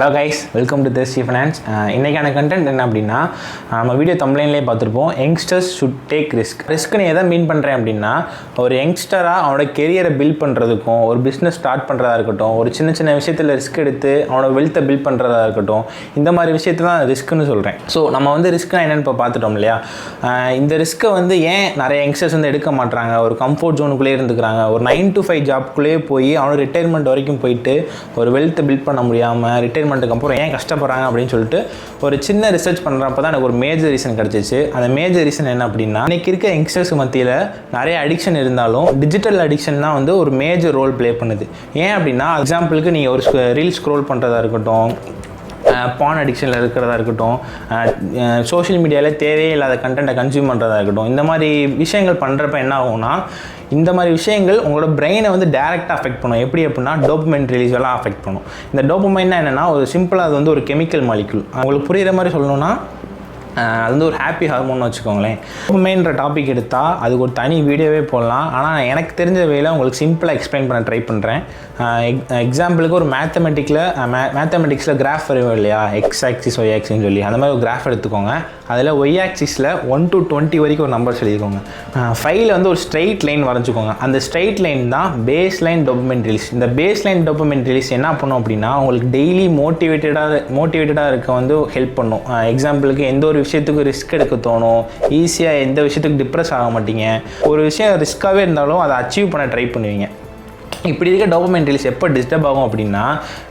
Hello guys, welcome to Thirsty Finance. இன்றைக்கான content என்ன அப்படின்னா, நம்ம வீடியோ தம்ப்லைன்லேயே பார்த்துருப்போம். யங்ஸ்டர்ஸ் ஷுட் டேக் ரிஸ்க்னு எதை மீன் பண்ணுறேன் அப்படின்னா, ஒரு யங்ஸ்டராக அவனோட கெரியரை பில்ட் பண்ணுறதுக்கும், ஒரு பிஸ்னஸ் ஸ்டார்ட் பண்ணுறதா இருக்கட்டும், ஒரு சின்ன சின்ன விஷயத்தில் ரிஸ்க் எடுத்து அவனோட வெல்த்தை பில்ட் பண்ணுறதா இருக்கட்டும், இந்த மாதிரி விஷயத்தை தான் ரிஸ்க்குன்னு சொல்கிறேன். ஸோ நம்ம ரிஸ்க்னா என்னென்னு இப்போ பார்த்துட்டோம் இல்லையா. இந்த ரிஸ்க்கை ஏன் நிறைய யங்ஸ்டர்ஸ் எடுக்க மாட்டாங்க, ஒரு கம்ஃபர்ட் ஜோனுக்குள்ளேயே இருந்துக்கிறாங்க, ஒரு 9 to 5 ஜாப்குள்ளேயே போய் அவனோட ரிட்டைர்மெண்ட் வரைக்கும் போயிட்டு ஒரு வெல்த்தை பில்ட் பண்ண முடியாமல் ரிட்டைர்மெண்ட்டுக்கு அப்புறம் ஏன் கஷ்டப்படுறாங்க அப்படின்னு சொல்லிட்டு ஒரு சின்ன ரிசர்ச் பண்ணுறப்ப தான் எனக்கு ஒரு மேஜர் ரீசன் கிடச்சிச்சு. அந்த மேஜர் ரீசன் என்ன அப்படின்னா, இன்றைக்கி இருக்க யங்ஸ்டர்ஸ் மத்தியில் நிறைய அடிக்ஷன் இருந்தாலும் டிஜிட்டல் அடிக்ஷன் தான் ஒரு மேஜர் ரோல் ப்ளே பண்ணுது. ஏன் அப்படின்னா, எக்ஸாம்பிளுக்கு நீங்கள் ஒரு ரீல் ஸ்க்ரோல் பண்ணுறதா இருக்கட்டும், பான் அடிக்ஷனில் இருக்கிறதா இருக்கட்டும், சோஷியல் மீடியாவில் தேவையே இல்லாத கண்டென்ட்டை கன்சியூம் பண்ணுறதா இருக்கட்டும், இந்த மாதிரி விஷயங்கள் பண்ணுறப்ப என்ன ஆகும்னா, இந்த மாதிரி விஷயங்கள் உங்களோட பிரெயினை டைரெக்டாக அஃபெக்ட் பண்ணும். எப்படி அப்படின்னா, டோபமைன் ரிலீஸ் எல்லாம் அஃபெக்ட் பண்ணும். இந்த டோபமைன்னா என்னென்னா, ஒரு சிம்பிளாக அது ஒரு கெமிக்கல் மாலிக்யூல். உங்களுக்கு புரிகிற மாதிரி சொல்லணும்னா, அது ஒரு ஹாப்பி ஹார்மோன்னு வச்சுக்கோங்களேன். டோபமைன்ற டாபிக் எடுத்தால் அதுக்கு ஒரு தனி வீடியோவே போடலாம். ஆனால் எனக்கு தெரிஞ்ச வேலை உங்களுக்கு சிம்பிளாக எக்ஸ்பிளைன் பண்ண ட்ரை பண்ணுறேன். எக்ஸாம்பிளுக்கு ஒரு மேத்தமெட்டிக்ஸில் கிராஃப் வரும் இல்லையா, எக்ஸ் ஆக்சிஸ் ஒய் ஆக்சிஸ்ன்னு சொல்லி, அந்த மாதிரி ஒரு கிராஃப் எடுத்துக்கோங்க. அதில் ஒய் ஆக்சிஸில் 1 to 20 வரைக்கும் ஒரு நம்பர் சொல்லியிருக்கோங்க. 5ல் ஒரு ஸ்ட்ரெயிட் லைன் வரைஞ்சிக்கோங்க. அந்த ஸ்ட்ரெயிட் லைன் தான் பேஸ் லைன் டோபமைன் ரிலீஸ். இந்த பேஸ் லைன் டோபமைன் ரிலீஸ் என்ன பண்ணும் அப்படின்னா, உங்களுக்கு டெய்லி மோட்டிவேட்டடாக இருக்க ஹெல்ப் பண்ணும். எக்ஸாம்பிளுக்கு எந்த ஒரு விஷயத்துக்கு ரிஸ்க் எடுக்க தோணும், ஈஸியாக எந்த விஷயத்துக்கு டிப்ரெஸ் ஆக மாட்டீங்க. ஒரு விஷயம் ரிஸ்க்காகவே இருந்தாலும் அதை அச்சீவ் பண்ண ட்ரை பண்ணுவீங்க. இப்படி இருக்க டோபமைன் ரிலீஸ் எப்போ டிஸ்டர்ப் ஆகும் அப்படின்னா,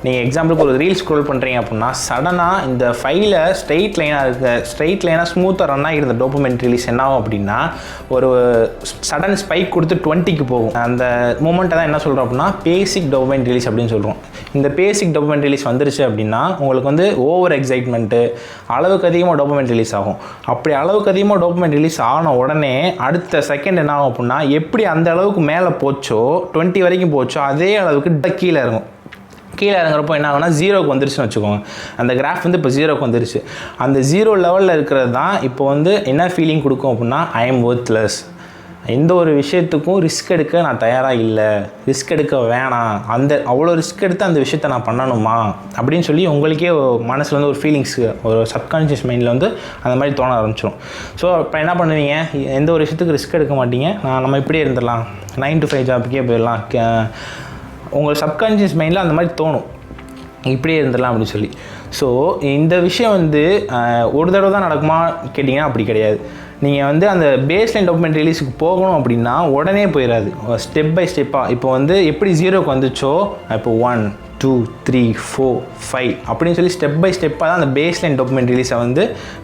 நீங்கள் எக்ஸாம்பிளுக்கு ஒரு ரீல் ஸ்க்ரோல் பண்ணுறீங்க அப்படின்னா, சடனாக இந்த ஃபைலில் ஸ்ட்ரெயிட் லைனாக ஸ்மூத்தாக ரன் ஆகிருந்த டோபமைன் ரிலீஸ் என்ன ஆகும் அப்படின்னா, ஒரு சடன் ஸ்பைக் கொடுத்து 20க்கு போகும். அந்த மூமெண்ட்டை தான் என்ன சொல்கிறோம் அப்படின்னா, பேசிக் டோபமைன் ரிலீஸ் அப்படின்னு சொல்கிறோம். இந்த பேசிக் டோபமைன் ரிலீஸ் வந்துருச்சு அப்படின்னா, உங்களுக்கு ஓவர் எக்ஸைட்மெண்ட்டு, அளவுக்கு அதிகமாக டோபமைன் ரிலீஸ் ஆகும். அப்படி அளவுக்கு அதிகமாக டோபமைன் ரிலீஸ் ஆன உடனே அடுத்த செகண்ட் என்ன ஆகும் அப்படின்னா, எப்படி அந்த அளவுக்கு மேலே போச்சோ, 20 வரைக்கும் போச்சோ, அதே அளவுக்கு கீழே இறங்கும். கீழே இறங்குறப்போ என்ன ஆகுனா, 0க்கு வந்துருச்சுன்னு வச்சுக்கோங்க. அந்த கிராஃப் இப்போ 0க்கு வந்துருச்சு. அந்த 0 லெவலில் இருக்கிறது தான் இப்போ என்ன ஃபீலிங் கொடுக்கும் அப்படின்னா, ஐ எம் ஒர்த்லெஸ். எந்த ஒரு விஷயத்துக்கும் ரிஸ்க் எடுக்க நான் தயாராக இல்லை, ரிஸ்க் எடுக்க வேணாம், அவ்வளோ ரிஸ்க் எடுத்து அந்த விஷயத்தை நான் பண்ணணுமா அப்படின்னு சொல்லி உங்களுக்கே மனசில் ஒரு ஃபீலிங்ஸ், ஒரு சப்கான்ஷியஸ் மைண்டில் அந்த மாதிரி தோண ஆரம்பிச்சிடும். ஸோ இப்போ என்ன பண்ணுவீங்க, எந்த ஒரு விஷயத்துக்கு ரிஸ்க் எடுக்க மாட்டீங்க, நம்ம இப்படியே இருந்துடலாம், 9 to 5 ஜாப்புக்கே போயிடலாம். உங்கள் சப்கான்ஷியஸ் மைண்டில் அந்த மாதிரி தோணும், இப்படியே இருந்துடலாம் அப்படின்னு சொல்லி. ஸோ இந்த விஷயம் ஒரு தடவை தான் நடக்குமா கேட்டிங்கன்னா அப்படி கிடையாது. நீங்கள் அந்த பேஸ்லைன் டோபமைன் ரிலீஸுக்கு போகணும் அப்படின்னா உடனே போயிடாது. ஸ்டெப் பை ஸ்டெப்பாக இப்போ எப்படி 0க்கு வந்துச்சோ, இப்போ 1 2 3 4 5 அப்படின்னு சொல்லி ஸ்டெப் பை ஸ்டெப்பாக தான் அந்த பேஸ்லைன் டோபமைன் ரிலீஸை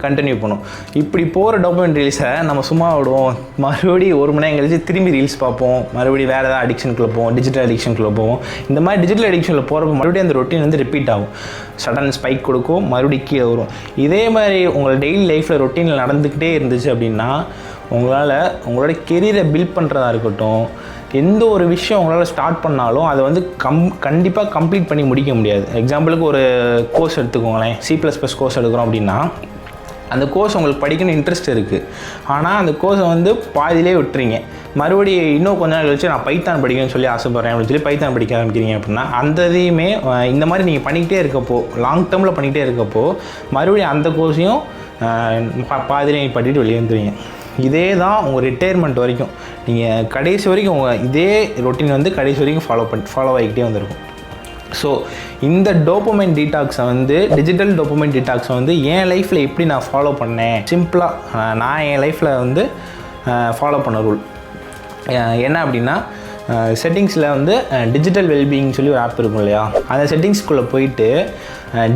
கண்டினியூ பண்ணும். இப்படி போகிற டோபமைன் ரிலீஸை நம்ம சும்மா விடுவோம், மறுபடியும் 1 மணி நேரம் கழிச்சு திரும்பி ரீல்ஸ் பார்ப்போம், மறுபடியும் வேறு ஏதாவது அடிக்ஷனுக்குள்ளே போவோம், டிஜிட்டல் அடிக்ஷனுக்குள்ளே போவோம். இந்த மாதிரி டிஜிட்டல் அடிக்ஷனில் போகிறப்ப மறுபடியும் அந்த ரொட்டீன் ரிப்பீட் ஆகும். சடன் ஸ்பைக் கொடுக்கும், மறுபடியும் கீழே வரும். இதே மாதிரி உங்கள் டெய்லி லைஃப்பில் ரொட்டீனில் நடந்துக்கிட்டே இருந்துச்சு அப்படின்னா, உங்களால் உங்களோட கெரியரை பில்ட் பண்ணுறதா இருக்கட்டும், எந்த ஒரு விஷயம் உங்களால் ஸ்டார்ட் பண்ணாலும் அதை கண்டிப்பாக கம்ப்ளீட் பண்ணி முடிக்க முடியாது. எக்ஸாம்பிளுக்கு ஒரு கோர்ஸ் எடுத்துக்கோங்களேன், C++ கோர்ஸ் எடுக்கிறோம் அப்படின்னா, அந்த கோர்ஸ் உங்களுக்கு படிக்கணும்னு இன்ட்ரெஸ்ட் இருக்குது. ஆனால் அந்த கோர்ஸை பாதியிலே விட்டுறீங்க. மறுபடியும் இன்னும் கொஞ்ச நாள் கழிச்சு நான் பைத்தான் படிக்கணும்னு சொல்லி ஆசைப்பட்றேன் அப்படின்னு சொல்லி பைத்தான் படிக்க ஆரம்பிக்கிறீங்க அப்படின்னா, அந்த இதையுமே இந்த மாதிரி நீங்கள் பண்ணிக்கிட்டே இருக்கப்போ, லாங் டேர்மில் பண்ணிக்கிட்டே இருக்கப்போ, மறுபடியும் அந்த கோர்ஸையும் பாதியிலே பண்ணிட்டு வெளியே வந்துடுவீங்க. இதே தான் உங்கள் ரிட்டையர்மெண்ட் வரைக்கும், நீங்கள் கடைசி வரைக்கும் இதே ரொட்டீன் கடைசி வரைக்கும் ஃபாலோ ஆகிக்கிட்டே வந்திருக்கும். ஸோ இந்த டோபமைன் டீடாக்ஸை டிஜிட்டல் டோபமைன் டீடாக்ஸை என் லைஃப்பில் எப்படி நான் ஃபாலோ பண்ணேன், சிம்பிளாக நான் என் லைஃப்பில் ஃபாலோ பண்ண ரூல் என்ன அப்படின்னா, செட்டிங்ஸில் டிஜிட்டல் வெல்பீயிங் சொல்லி ஒரு ஆப் இருக்கும் இல்லையா, அந்த செட்டிங்ஸ்குள்ளே போயிட்டு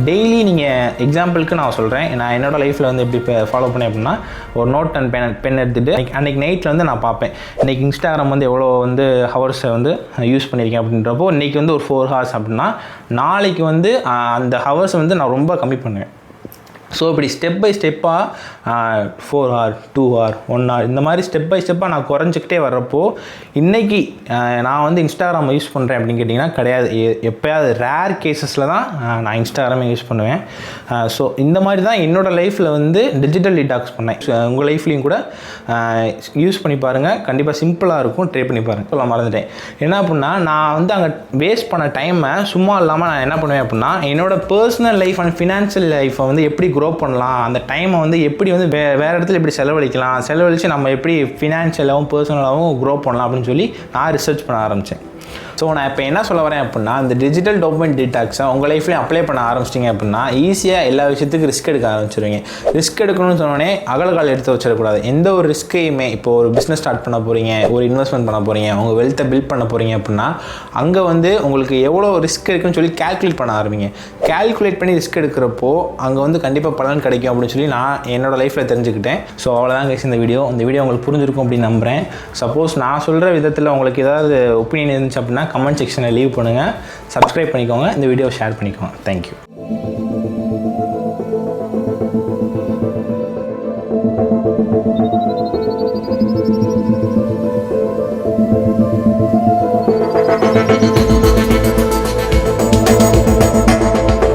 டெய்லி நீங்கள் எக்ஸாம்பிளுக்கு நான் சொல்கிறேன், நான் என்னோடய லைஃப்பில் எப்படி ஃபாலோ பண்ணேன் அப்படின்னா, ஒரு நோட் அண்ட் பென் எடுத்துகிட்டு அன்றைக்கி நைட்டில் நான் பார்ப்பேன், இன்றைக்கி இன்ஸ்டாகிராம் எவ்வளோ ஹவர்ஸை யூஸ் பண்ணியிருக்கேன் அப்படின்றப்போ, இன்றைக்கி ஒரு 4 hours அப்படின்னா, நாளைக்கு அந்த ஹவர்ஸ் நான் ரொம்ப கம்மி பண்ணுவேன். ஸோ இப்படி ஸ்டெப் பை ஸ்டெப்பாக 4 hour 2 hour 1 hour இந்த மாதிரி ஸ்டெப் பை ஸ்டெப்பாக நான் குறைஞ்சிக்கிட்டே வர்றப்போ இன்றைக்கி நான் வந்து இன்ஸ்டாகிராமை யூஸ் பண்ணுறேன் அப்படின்னு கேட்டிங்கன்னா கிடையாது. எப்போயாவது ரேர் கேசஸில் தான் நான் இன்ஸ்டாகிராமை யூஸ் பண்ணுவேன். ஸோ இந்த மாதிரி தான் என்னோடய லைஃப்பில் வந்து டிஜிட்டல் டீடாக்ஸ் பண்ணேன். உங்கள் லைஃப்லேயும் கூட யூஸ் பண்ணி பாருங்கள், கண்டிப்பாக சிம்பிளாக இருக்கும், ட்ரை பண்ணி பாருங்கள். சொல்ல மறந்துட்டேன். என்ன அப்படின்னா நான் வந்து அங்கே வேஸ்ட் பண்ண டைமை சும்மா இல்லாமல் நான் என்ன பண்ணுவேன் அப்படின்னா என்னோடய பர்சனல் லைஃப் அண்ட் ஃபினான்ஷியல் லைஃப்பை வந்து எப்படி க்ரோ பண்ணலாம், அந்த டைமை வந்து எப்படி வந்து வேறு இடத்துல எப்படி செலவழித்து நம்ம எப்படி ஃபினான்ஷியலாகவும் பர்சனலாகவும் க்ரோ பண்ணலாம் அப்படின்னு சொல்லி நான் ரிசர்ச் பண்ண ஆரம்பித்தேன். ஸோ நான் இப்போ என்ன சொல்ல வரேன் அப்படின்னா இந்த டிஜிட்டல் டோபமைன் டீடாக்ஸை உங்கள் லைஃப்லேயும் அப்ளை பண்ண ஆரம்பிச்சிட்டிங்க அப்படின்னா ஈஸியாக எல்லா விஷயத்துக்கும் ரிஸ்க் எடுக்க ஆரம்பிச்சிருவீங்க. ரிஸ்க் எடுக்கணும்னு சொன்னோடனே அகலகால் எடுத்து வச்சிடக்கூடாது. எந்த ஒரு ரிஸ்க்கையுமே இப்போ ஒரு பிஸ்னஸ் ஸ்டார்ட் பண்ண போகிறீங்க, ஒரு இன்வெஸ்ட்மெண்ட் பண்ண போகிறீங்க, உங்கள் வெல்த்தை பில்ட் பண்ண போகிறீங்க அப்படின்னா அங்கே வந்து உங்களுக்கு எவ்வளோ ரிஸ்க் இருக்குன்னு சொல்லி கால்குலேட் பண்ண ஆரம்பிங்க. கால்குலேட் பண்ணி ரிஸ்க் எடுக்கிறப்போ அங்கே வந்து கண்டிப்பாக பலன் கிடைக்கும் அப்படின்னு சொல்லி நான் என்னோடய லைஃப்பில் தெரிஞ்சுக்கிட்டேன். ஸோ அவ்வளோதான் கைஸ் இந்த வீடியோ உங்களுக்கு புரிஞ்சிருக்கும் அப்படின்னு நம்புகிறேன். சப்போஸ் நான் சொல்கிற விதத்தில் உங்களுக்கு ஏதாவது ஒப்பீனியன் இருந்துச்சு அப்படின்னா கமெண்ட் செக்ஷனில் லீவ் பண்ணுங்கள். சப்ஸ்கிரைப் பண்ணிக்கோங்க, இந்த வீடியோவை ஷேர் பண்ணிக்கோங்க. தேங்க்யூ.